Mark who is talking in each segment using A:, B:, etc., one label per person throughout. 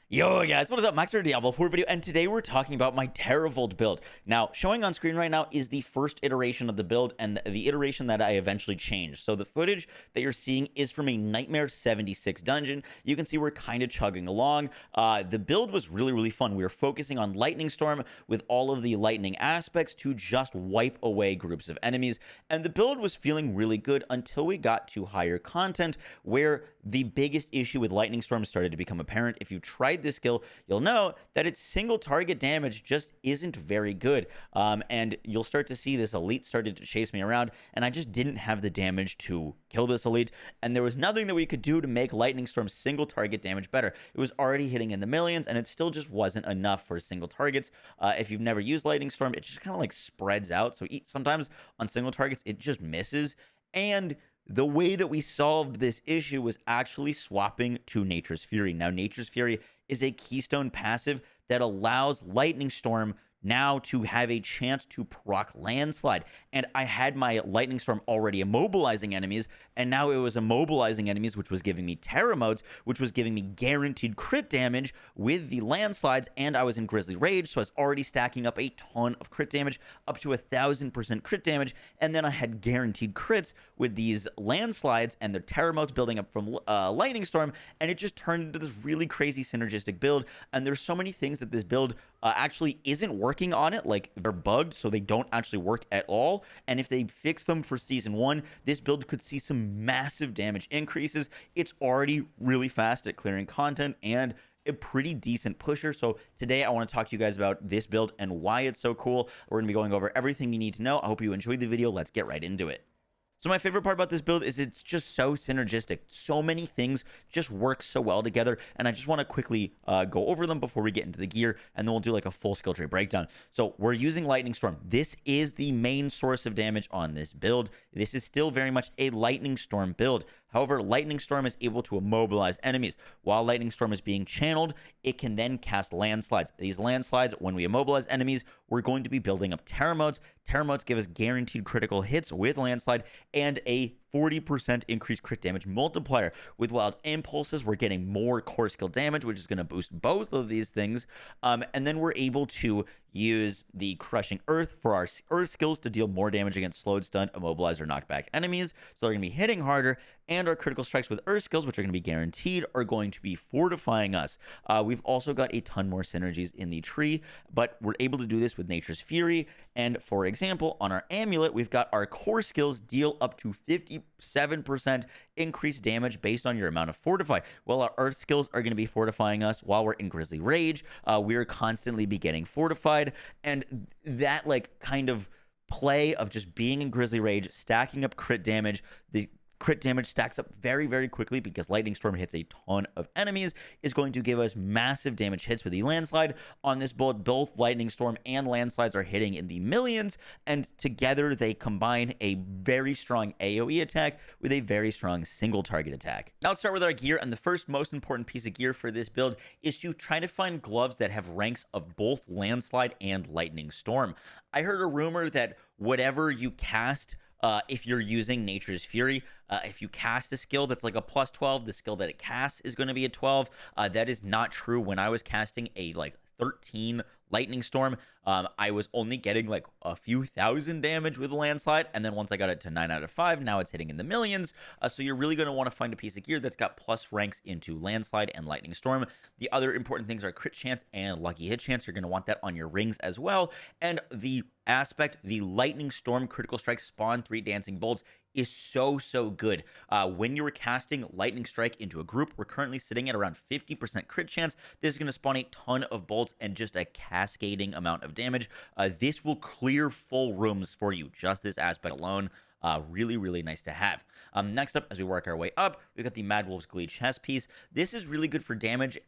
A: Yo guys, what is up? Max here, Diablo 4 video, and today we're talking about my Terravolt build. Now, showing on screen right now is the first iteration of the build and the iteration that I eventually changed. So the footage that you're seeing is from a Nightmare 76 dungeon. You can see we're kind of chugging along. The build was really fun. We were focusing on Lightning Storm with all of the lightning aspects to just wipe away groups of enemies, and the build was feeling really good until we got to higher content, where the biggest issue with Lightning Storm started to become apparent. If you tried this skill, you'll know that its single target damage just isn't very good. And you'll start to see this elite started to chase me around, and I just didn't have the damage to kill this elite, and there was nothing that we could do to make Lightning Storm's single target damage better. It was already hitting in the millions, and it still just wasn't enough for single targets. If you've never used Lightning Storm, it just kind of like spreads out, so sometimes on single targets it just misses. And the way that we solved this issue was actually swapping to Nature's Fury. Now, Nature's Fury is a keystone passive that allows Lightning Storm now to have a chance to proc Landslide. And I had my Lightning Storm already immobilizing enemies, and now it was immobilizing enemies, which was giving me Terra modes, which was giving me guaranteed crit damage with the landslides, and I was in Grizzly Rage, so I was already stacking up a ton of crit damage, up to 1,000% crit damage, and then I had guaranteed crits with these landslides and their Terra modes building up from Lightning Storm, and it just turned into this really crazy synergistic build. And there's so many things that this build actually isn't working on it, like they're bugged, so they don't actually work at all. And if they fix them for season 1, this build could see some massive damage increases. It's already really fast at clearing content and a pretty decent pusher. So today I want to talk to you guys about this build and why it's so cool. We're going to be going over everything you need to know. I hope you enjoyed the video. Let's get right into it. So my favorite part about this build is it's just so synergistic. So many things just work so well together, and I just want to quickly go over them before we get into the gear, and then we'll do like a full skill tree breakdown. So we're using Lightning Storm. This is the main source of damage on this build. This is still very much a Lightning Storm build. However, Lightning Storm is able to immobilize enemies. While Lightning Storm is being channeled, it can then cast landslides. These landslides, when we immobilize enemies, we're going to be building up Terra modes. Terra modes give us guaranteed critical hits with landslide and a 40% increased crit damage multiplier. With Wild Impulses, we're getting more core skill damage, which is going to boost both of these things. And then we're able to use the Crushing Earth for our Earth skills to deal more damage against slowed, stunned, immobilized, or knocked back enemies. So they're going to be hitting harder. And our critical strikes with Earth skills, which are going to be guaranteed, are going to be fortifying us. We've also got a ton more synergies in the tree, but we're able to do this with Nature's Fury. And for example, on our amulet, we've got our core skills deal up to 57% increased damage based on your amount of fortify. Well, our Earth skills are going to be fortifying us while we're in Grizzly Rage. We're constantly be getting fortified, and that like kind of play of just being in Grizzly Rage, stacking up crit damage, the crit damage stacks up very quickly because Lightning Storm hits a ton of enemies, is going to give us massive damage hits with the landslide. On this build, both Lightning Storm and landslides are hitting in the millions, and together they combine a very strong AoE attack with a very strong single target attack. Now let's start with our gear, and the first most important piece of gear for this build is to try to find gloves that have ranks of both landslide and Lightning Storm. I heard a rumor that whatever you cast, if you're using Nature's Fury, if you cast a skill that's like a plus 12, the skill that it casts is going to be a 12. That is not true. When I was casting a like 13 Lightning Storm, I was only getting like a few thousand damage with a landslide, and then once I got it to 9 out of 5, now it's hitting in the millions. So you're really going to want to find a piece of gear that's got plus ranks into landslide and Lightning Storm. The other important things are crit chance and lucky hit chance. You're going to want that on your rings as well. And the Lightning Storm critical strike spawn 3 dancing bolts is so good. When you were casting Lightning Strike into a group, we're currently sitting at around 50% crit chance. This is going to spawn a ton of bolts and just a cascading amount of damage. This will clear full rooms for you, just this aspect alone. Really nice to have. Next up, as we work our way up, we've got the Mad Wolf's Glee chest piece. This is really good for damage.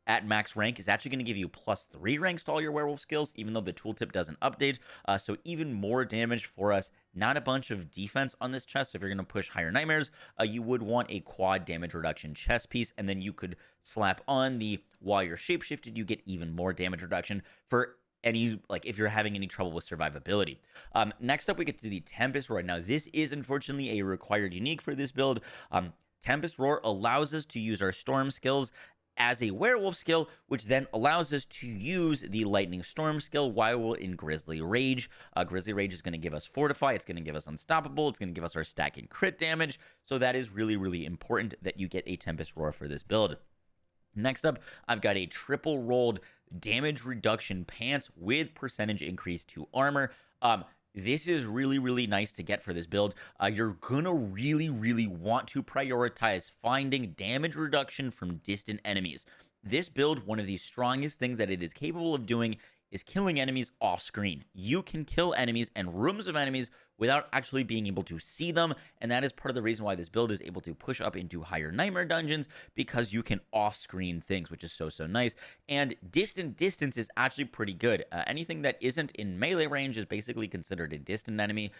A: At max rank is actually going to give you +3 ranks to all your werewolf skills, even though the tooltip doesn't update. So even more damage for us. Not a bunch of defense on this chest. So if you're going to push higher nightmares, you would want a quad damage reduction chest piece, and then you could slap on the while you're shapeshifted, you get even more damage reduction for any, like if you're having any trouble with survivability. Next up, we get to the Tempest Roar. Now, this is unfortunately a required unique for this build. Tempest Roar allows us to use our storm skills as a werewolf skill, which then allows us to use the Lightning Storm skill while we're in Grizzly Rage. Grizzly Rage is going to give us Fortify, it's going to give us Unstoppable, it's going to give us our stacking crit damage, so that is really, really important that you get a Tempest Roar for this build. Next up, I've got a triple rolled damage reduction pants with percentage increase to armor. This is really, really nice to get for this build. You're gonna really, really want to prioritize finding damage reduction from distant enemies. This build, one of the strongest things that it is capable of doing is killing enemies off screen. You can kill enemies and rooms of enemies without actually being able to see them, and that is part of the reason why this build is able to push up into higher nightmare dungeons, because you can off-screen things, which is so nice. And distant distance is actually pretty good. Anything that isn't in melee range is basically considered a distant enemy,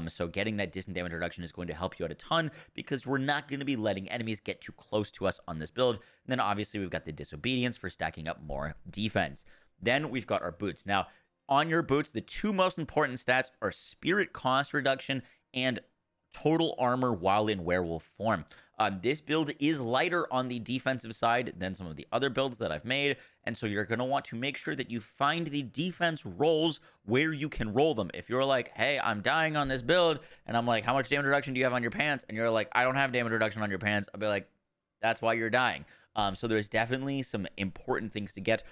A: so getting that distant damage reduction is going to help you out a ton, because we're not going to be letting enemies get too close to us on this build. And then obviously we've got the disobedience for stacking up more defense. Then we've got our boots. Now, on your boots, the two most important stats are spirit cost reduction and total armor while in werewolf form. This build is lighter on the defensive side than some of the other builds that I've made, and so you're going to want to make sure that you find the defense rolls where you can roll them. If you're like, hey, I'm dying on this build, and I'm like, how much damage reduction do you have on your pants? And you're like, I don't have damage reduction on your pants. I'll be like, that's why you're dying. So there's definitely some important things to get.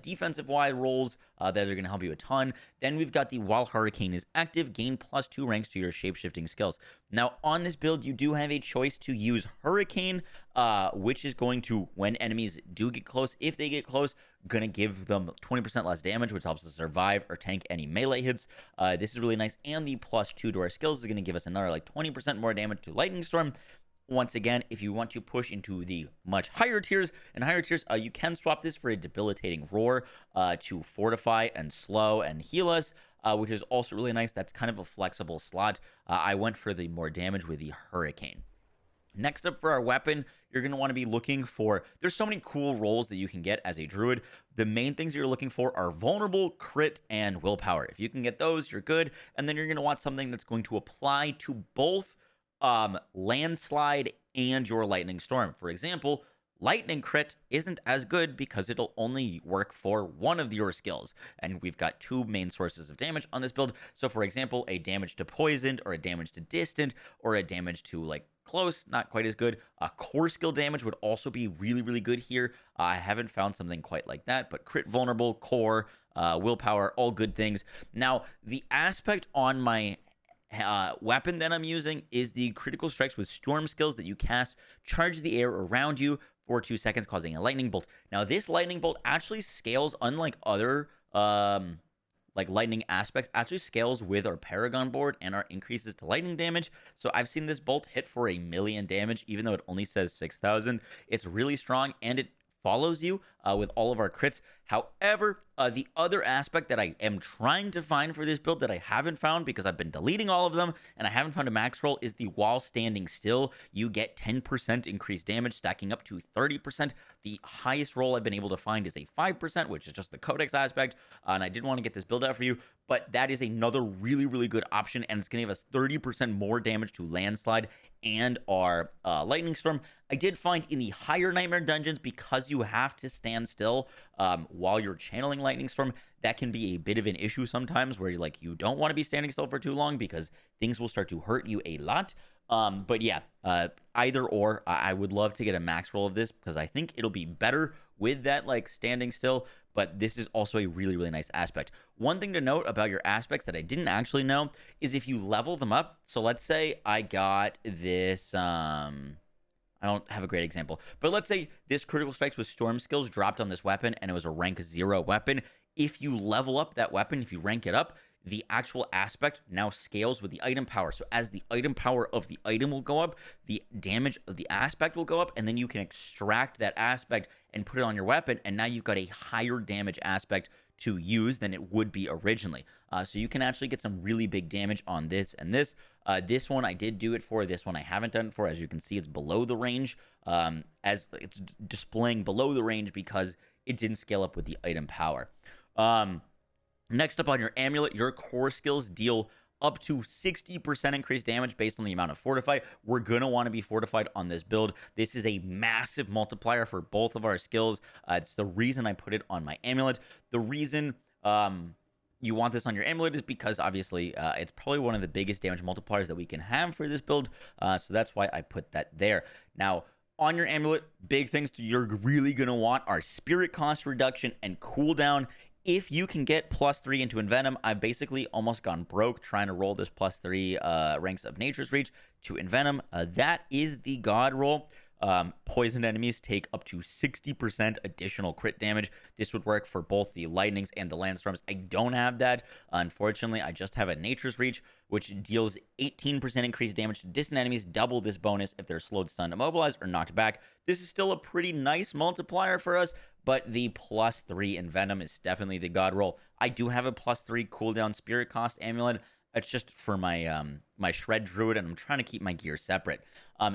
A: Defensive-wide rolls that are going to help you a ton. Then we've got the while Hurricane is active, gain +2 ranks to your shape-shifting skills. Now, on this build, you do have a choice to use Hurricane, which is going to, when enemies do get close, if they get close, going to give them 20% less damage, which helps us survive or tank any melee hits. This is really nice. And the +2 to our skills is going to give us another like 20% more damage to Lightning Storm. Once again, if you want to push into the much higher tiers, you can swap this for a debilitating roar to fortify and slow and heal us, which is also really nice. That's kind of a flexible slot. I went for the more damage with the Hurricane. Next up for our weapon, you're going to want to be looking for, there's so many cool rolls that you can get as a druid. The main things you're looking for are vulnerable, crit, and willpower. If you can get those, you're good. And then you're going to want something that's going to apply to both landslide and your lightning storm. For example, lightning crit isn't as good because it'll only work for one of your skills, and we've got two main sources of damage on this build. So for example, a damage to poisoned, or a damage to distant, or a damage to like close, not quite as good. Core skill damage would also be really, really good here. I haven't found something quite like that, but crit, vulnerable, core, willpower, all good things. Now, the aspect on my weapon that I'm using is the critical strikes with storm skills that you cast, charge the air around you for 2 seconds, causing a lightning bolt. Now, this lightning bolt actually scales, unlike other like lightning aspects, actually scales with our Paragon board and our increases to lightning damage. So I've seen this bolt hit for 1,000,000 damage, even though it only says 6,000. It's really strong, and it follows you with all of our crits. However, the other aspect that I am trying to find for this build that I haven't found, because I've been deleting all of them and I haven't found a max roll, is the while standing still, you get 10% increased damage, stacking up to 30%. The highest roll I've been able to find is a 5%, which is just the codex aspect, and I didn't want to get this build out for you, but that is another really, really good option, and it's going to give us 30% more damage to landslide and our lightning storm. I did find in the higher nightmare dungeons, because you have to stand still while you're channeling lightning storm, that can be a bit of an issue sometimes, where you don't want to be standing still for too long because things will start to hurt you a lot. But yeah, either or, I would love to get a max roll of this, because I think it'll be better with that like standing still. But this is also a really, really nice aspect. One thing to note about your aspects that I didn't actually know is if you level them up. So let's say I got this, I don't have a great example, but let's say this critical strikes with storm skills dropped on this weapon and it was a rank 0 weapon. If you level up that weapon, if you rank it up, the actual aspect now scales with the item power. So as the item power of the item will go up, the damage of the aspect will go up, and then you can extract that aspect and put it on your weapon, and now you've got a higher damage aspect to use than it would be originally. So you can actually get some really big damage on this and this. This one I did do it for. This one I haven't done it for. As you can see, it's below the range. As it's displaying below the range because it didn't scale up with the item power. Next up on your amulet, your core skills deal up to 60% increased damage based on the amount of fortify. We're going to want to be fortified on this build. This is a massive multiplier for both of our skills. It's the reason I put it on my amulet. The reason you want this on your amulet is because obviously it's probably one of the biggest damage multipliers that we can have for this build. So that's why I put that there. Now, on your amulet, big things you're really going to want are spirit cost reduction and cooldown. If you can get +3 into Envenom, I've basically almost gone broke trying to roll this +3 ranks of Nature's Reach to Envenom. That is the god roll. Poisoned enemies take up to 60% additional crit damage. This would work for both the lightnings and the landstorms. I don't have that. Unfortunately, I just have a Nature's Reach, which deals 18% increased damage to distant enemies, double this bonus if they're slowed, stunned, immobilized, or knocked back. This is still a pretty nice multiplier for us, but the +3 in Venom is definitely the god roll. I do have a +3 cooldown spirit cost amulet. It's just for my my shred druid, and I'm trying to keep my gear separate.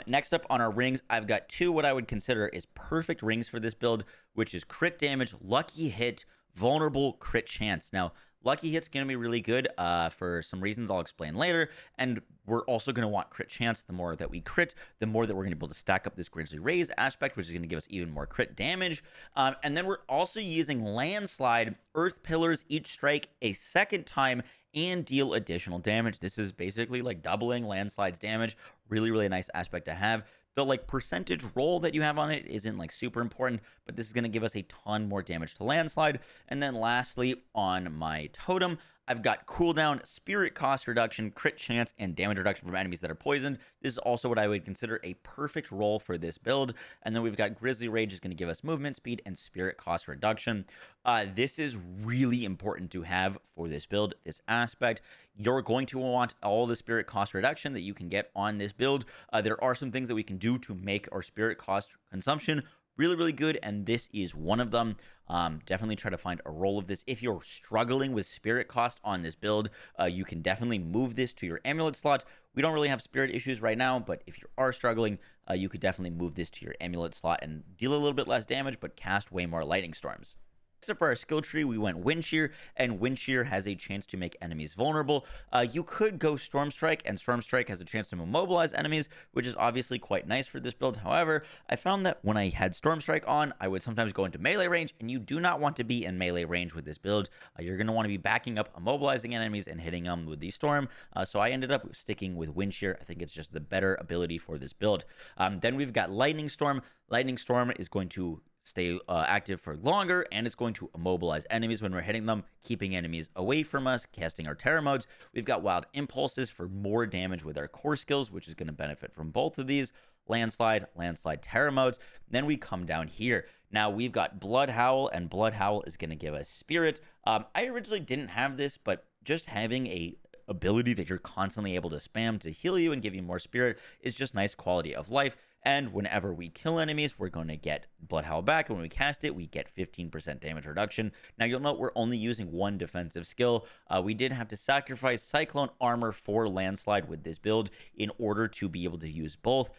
A: Next up on our rings, I've got two what I would consider is perfect rings for this build, which is crit damage, lucky hit, vulnerable, crit chance. Now, lucky hit's going to be really good for some reasons I'll explain later, and we're also going to want crit chance. The more that we crit, the more that we're going to be able to stack up this Grizzly Rays aspect, which is going to give us even more crit damage. And then we're also using Landslide, Earth Pillars, each strike a second time, and deal additional damage. This is basically like doubling Landslide's damage. Really, really nice aspect to have. The like percentage roll that you have on it isn't like super important, but this is going to give us a ton more damage to Landslide. And then lastly, on my totem, I've got cooldown, spirit cost reduction, crit chance, and damage reduction from enemies that are poisoned. This is also what I would consider a perfect roll for this build. And then we've got Grizzly Rage is going to give us movement speed and spirit cost reduction. This is really important to have for this build, this aspect. You're going to want all the spirit cost reduction that you can get on this build. There are some things that we can do to make our spirit cost consumption really, really good, and this is one of them. Definitely try to find a roll of this. If you're struggling with spirit cost on this build, you can definitely move this to your amulet slot. We don't really have spirit issues right now, but if you are struggling, you could definitely move this to your amulet slot and deal a little bit less damage, but cast way more lightning storms. Except for our skill tree, we went Wind Shear, and Wind Shear has a chance to make enemies vulnerable. You could go Storm Strike, and Storm Strike has a chance to immobilize enemies, which is obviously quite nice for this build. However, I found that when I had Storm Strike on, I would sometimes go into melee range, and you do not want to be in melee range with this build. You're going to want to be backing up, immobilizing enemies, and hitting them with the Storm. So I ended up sticking with Wind Shear. I think it's just the better ability for this build. Then we've got Lightning Storm. Lightning Storm is going to stay active for longer, and it's going to immobilize enemies when we're hitting them, keeping enemies away from us, casting our Terra modes. We've got Wild Impulses for more damage with our core skills, which is going to benefit from both of these. Landslide, Terra modes. Then we come down here. Now we've got Blood Howl, and Blood Howl is going to give us Spirit. I originally didn't have this, but just having a ability that you're constantly able to spam to heal you and give you more spirit is just nice quality of life. And whenever we kill enemies, we're going to get Blood Howl back. And when we cast it, we get 15% damage reduction. Now, you'll note we're only using one defensive skill. We did have to sacrifice Cyclone Armor for Landslide with this build in order to be able to use both.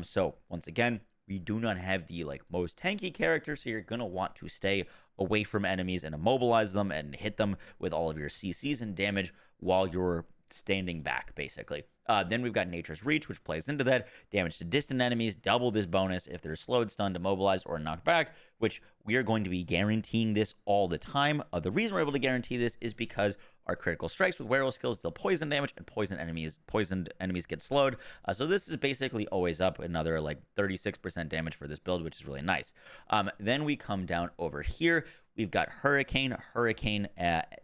A: So, once again, we do not have the most tanky character, so you're going to want to stay away from enemies and immobilize them and hit them with all of your CCs and damage while you're standing back, basically. Then we've got Nature's Reach, which plays into that. Damage to distant enemies, double this bonus if they're slowed, stunned, immobilized, or knocked back, which we are going to be guaranteeing this all the time. The reason we're able to guarantee this is because our critical strikes with werewolf skills deal poison damage, and poisoned enemies get slowed. So this is basically always up, another 36% damage for this build, which is really nice. Then we come down over here. We've got Hurricane. Hurricane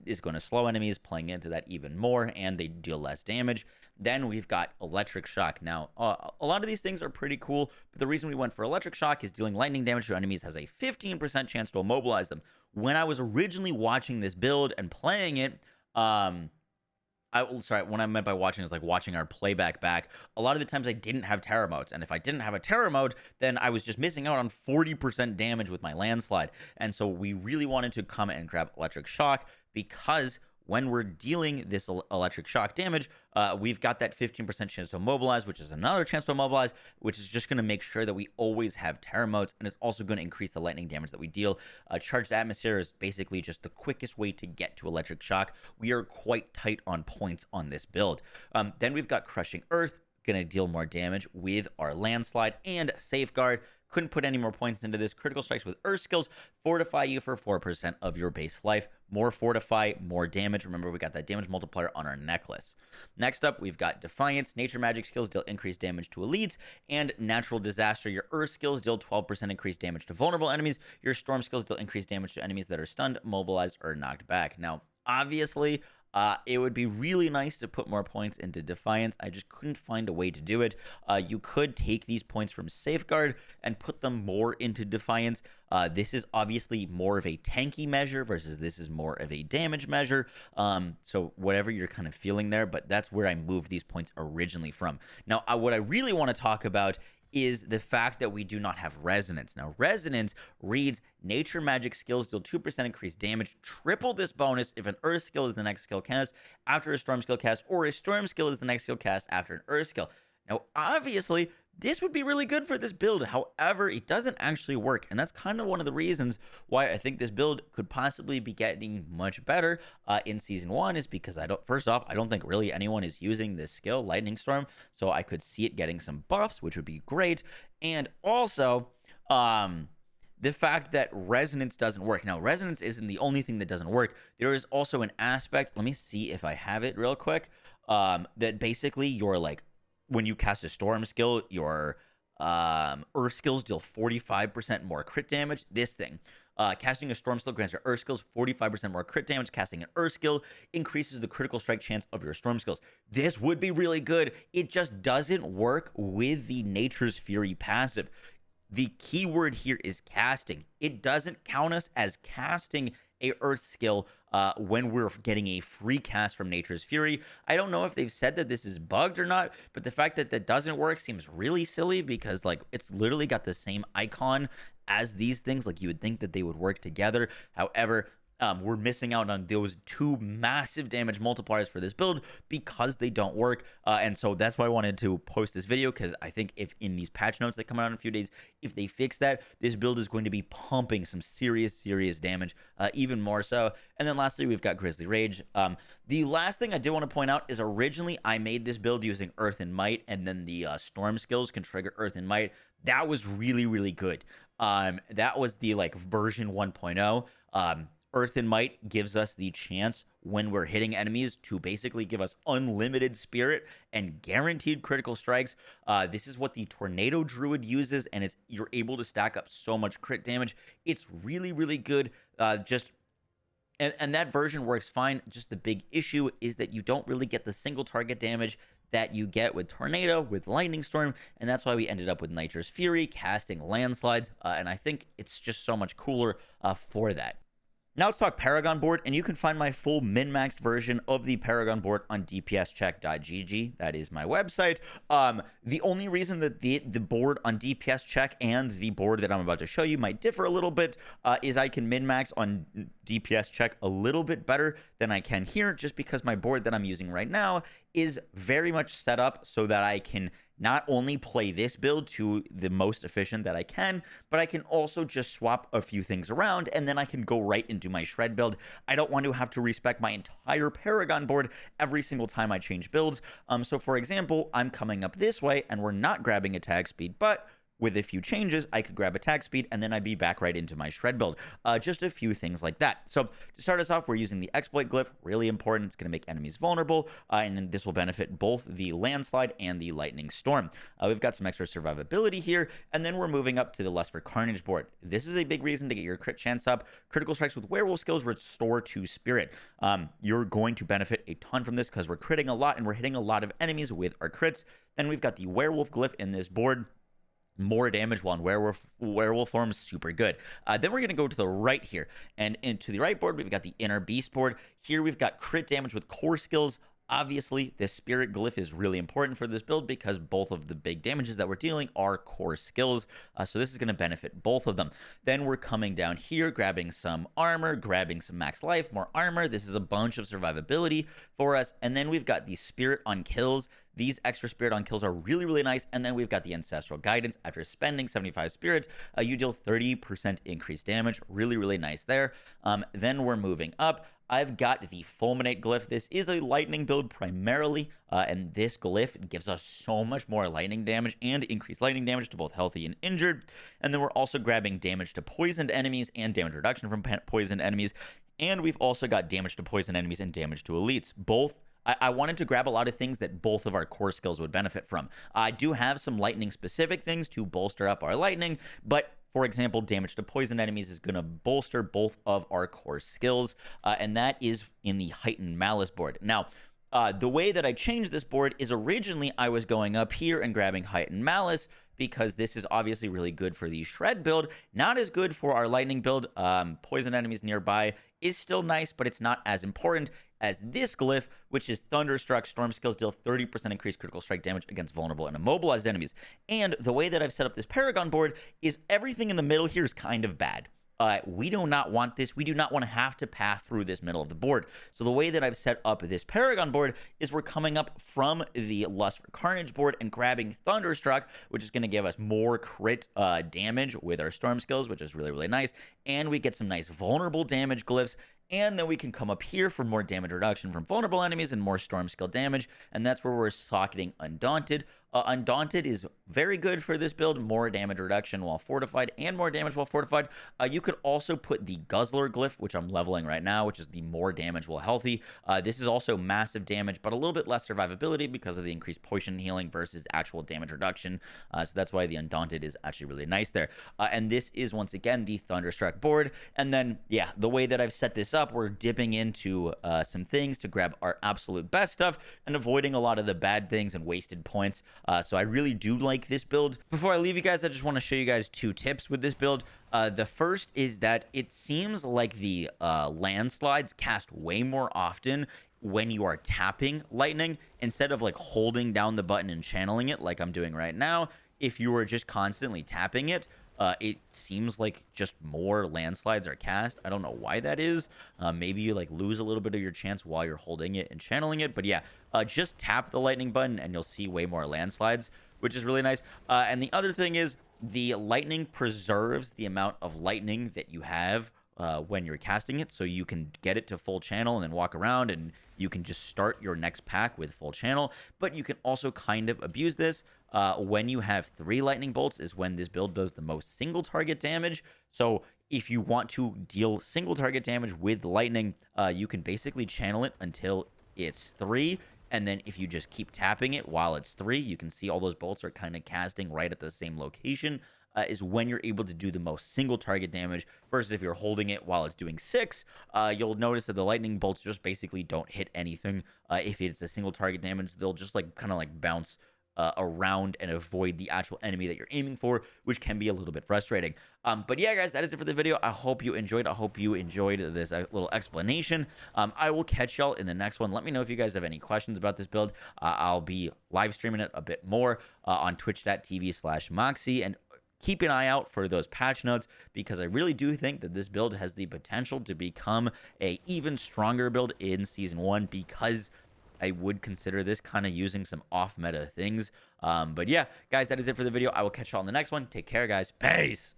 A: is going to slow enemies, playing into that even more, and they deal less damage. Then we've got Electric Shock. Now, a lot of these things are pretty cool, but the reason we went for Electric Shock is dealing lightning damage to enemies has a 15% chance to immobilize them. When I was originally watching this build and playing it, what I meant by watching is watching our playback back. A lot of the times I didn't have Terra modes, and if I didn't have a Terra mode, then I was just missing out on 40% damage with my Landslide. And so we really wanted to come and grab Electric Shock because when we're dealing this electric shock damage, we've got that 15% chance to immobilize, which is another chance to immobilize, which is just going to make sure that we always have Terramotes, and it's also going to increase the lightning damage that we deal. Charged Atmosphere is basically just the quickest way to get to electric shock. We are quite tight on points on this build. Then we've got Crushing Earth, going to deal more damage with our Landslide and Safeguard. Couldn't put any more points into this. Critical strikes with Earth skills fortify you for 4% of your base life. More fortify, more damage. Remember, we got that damage multiplier on our necklace. Next up, we've got Defiance. Nature magic skills deal increased damage to elites. And Natural Disaster. Your Earth skills deal 12% increased damage to vulnerable enemies. Your Storm skills deal increased damage to enemies that are stunned, mobilized, or knocked back. Now, obviously, it would be really nice to put more points into Defiance. I just couldn't find a way to do it. You could take these points from Safeguard and put them more into Defiance. This is obviously more of a tanky measure versus this is more of a damage measure. So whatever you're kind of feeling there, but that's where I moved these points originally from. Now, what I really want to talk about is the fact that we do not have Resonance. Now, Resonance reads Nature Magic skills deal 2% increased damage. Triple this bonus if an Earth skill is the next skill cast after a Storm skill cast, or a Storm skill is the next skill cast after an Earth skill. Now, obviously, this would be really good for this build. However, it doesn't actually work. And that's kind of one of the reasons why I think this build could possibly be getting much better in Season 1 is because first off, I don't think really anyone is using this skill, Lightning Storm. So I could see it getting some buffs, which would be great. And also, the fact that Resonance doesn't work. Now, Resonance isn't the only thing that doesn't work. There is also an aspect, let me see if I have it real quick, that basically you're like, when you cast a Storm skill, your Earth skills deal 45% more crit damage. This thing. Casting a Storm skill grants your Earth skills 45% more crit damage. Casting an Earth skill increases the critical strike chance of your Storm skills. This would be really good. It just doesn't work with the Nature's Fury passive. The key word here is casting. It doesn't count us as casting a Earth skill when we're getting a free cast from Nature's Fury. I don't know if they've said that this is bugged or not, but the fact that that doesn't work seems really silly because like it's literally got the same icon as these things. Like you would think that they would work together. However, we're missing out on those two massive damage multipliers for this build because they don't work. And so that's why I wanted to post this video, because I think if in these patch notes that come out in a few days, if they fix that, this build is going to be pumping some serious damage, even more so. And then lastly, we've got Grizzly Rage. The last thing I did want to point out is originally I made this build using Earth and Might, and then the Storm skills can trigger Earth and Might. That was really good. That was the like version 1.0. Earth and Might gives us the chance when we're hitting enemies to basically give us unlimited spirit and guaranteed critical strikes. This is what the Tornado Druid uses, and you're able to stack up so much crit damage. It's really good. And that version works fine. Just the big issue is that you don't really get the single target damage that you get with Tornado, with Lightning Storm, and that's why we ended up with Nature's Fury, casting Landslides, and I think it's just so much cooler for that. Now let's talk Paragon Board, and you can find my full min-maxed version of the Paragon Board on dpscheck.gg. That is my website. The only reason that the board on DPS Check and the board that I'm about to show you might differ a little bit is I can min-max on DPS Check a little bit better than I can here, just because my board that I'm using right now is very much set up so that I can not only play this build to the most efficient that I can, but I can also just swap a few things around, and then I can go right into my Shred build. I don't want to have to respec my entire Paragon board every single time I change builds. So for example, I'm coming up this way, and we're not grabbing attack speed, but with a few changes, I could grab attack speed, and then I'd be back right into my Shred build. Just a few things like that. So to start us off, we're using the Exploit Glyph. Really important. It's going to make enemies vulnerable, and this will benefit both the Landslide and the Lightning Storm. We've got some extra survivability here, and then we're moving up to the Lust for Carnage board. This is a big reason to get your crit chance up. Critical strikes with Werewolf skills restore to Spirit. You're going to benefit a ton from this because we're critting a lot, and we're hitting a lot of enemies with our crits. Then we've got the Werewolf Glyph in this board. More damage while in werewolf form is super good. Then we're going to go to the right here. And into the right board, we've got the Inner Beast board. Here we've got crit damage with core skills Obviously, this spirit glyph is really important for this build because both of the big damages that we're dealing are core skills, so this is going to benefit both of them. Then we're coming down here, grabbing some armor, grabbing some max life, more armor. This is a bunch of survivability for us, and then we've got the spirit on kills. These extra spirit on kills are really, really nice. And then we've got the ancestral guidance. After spending 75 spirits, you deal 30% increased damage. Really, really nice there. Then we're moving up. I've got the Fulminate glyph. This is a lightning build primarily, and this glyph gives us so much more lightning damage and increased lightning damage to both healthy and injured. And then we're also grabbing damage to poisoned enemies and damage reduction from poisoned enemies. And we've also got damage to poisoned enemies and damage to elites. Both I wanted to grab a lot of things that both of our core skills would benefit from. I do have some lightning specific things to bolster up our lightning, but for example, damage to poison enemies is going to bolster both of our core skills, and that is in the Heightened Malice board. Now, the way that I changed this board is originally I was going up here and grabbing Heightened Malice because this is obviously really good for the Shred build, not as good for our Lightning build. Poison enemies nearby is still nice, but it's not as important as this glyph, which is Thunderstruck. Storm skills deal 30% increased critical strike damage against vulnerable and immobilized enemies. And the way that I've set up this Paragon board is everything in the middle here is kind of bad. We do not want this. We do not want to have to pass through this middle of the board. So the way that I've set up this Paragon board is we're coming up from the Lust for Carnage board and grabbing Thunderstruck, which is going to give us more crit damage with our storm skills, which is really, really nice. And we get some nice vulnerable damage glyphs. And then we can come up here for more damage reduction from vulnerable enemies and more storm skill damage. And that's where we're socketing Undaunted. Undaunted is very good for this build. More damage reduction while fortified and more damage while fortified. You could also put the Guzzler glyph, which I'm leveling right now, which is the more damage while healthy. This is also massive damage, but a little bit less survivability because of the increased potion healing versus actual damage reduction. So that's why the Undaunted is actually really nice there. And this is, once again, the Thunderstruck board. And then, yeah, the way that I've set this up, we're dipping into some things to grab our absolute best stuff and avoiding a lot of the bad things and wasted points. So I really do like this build. Before I leave you guys, I just want to show you guys 2 tips with this build. The first is that it seems like the landslides cast way more often when you are tapping lightning instead of like holding down the button and channeling it like I'm doing right now. If you were just constantly tapping it, it seems like just more landslides are cast. I don't know why that is. Maybe you like lose a little bit of your chance while you're holding it and channeling it. But yeah, just tap the lightning button and you'll see way more landslides, which is really nice. And the other thing is the lightning preserves the amount of lightning that you have when you're casting it, so you can get it to full channel and then walk around and you can just start your next pack with full channel. But you can also kind of abuse this. When you have 3 lightning bolts is when this build does the most single target damage. So if you want to deal single target damage with lightning, you can basically channel it until it's 3. And then if you just keep tapping it while it's 3, you can see all those bolts are kind of casting right at the same location. Is when you're able to do the most single target damage versus if you're holding it while it's doing 6. You'll notice that the lightning bolts just basically don't hit anything. If it's a single target damage, they'll just like kind of like bounce around and avoid the actual enemy that you're aiming for, which can be a little bit frustrating. But yeah, guys, that is it for the video. I hope you enjoyed. I hope you enjoyed this little explanation. I will catch y'all in the next one. Let me know if you guys have any questions about this build. I'll be live streaming it a bit more on twitch.tv/Moxsy, and keep an eye out for those patch notes because I really do think that this build has the potential to become a even stronger build in Season 1 because I would consider this kind of using some off-meta things. But yeah, guys, that is it for the video. I will catch y'all in the next one. Take care, guys. Peace!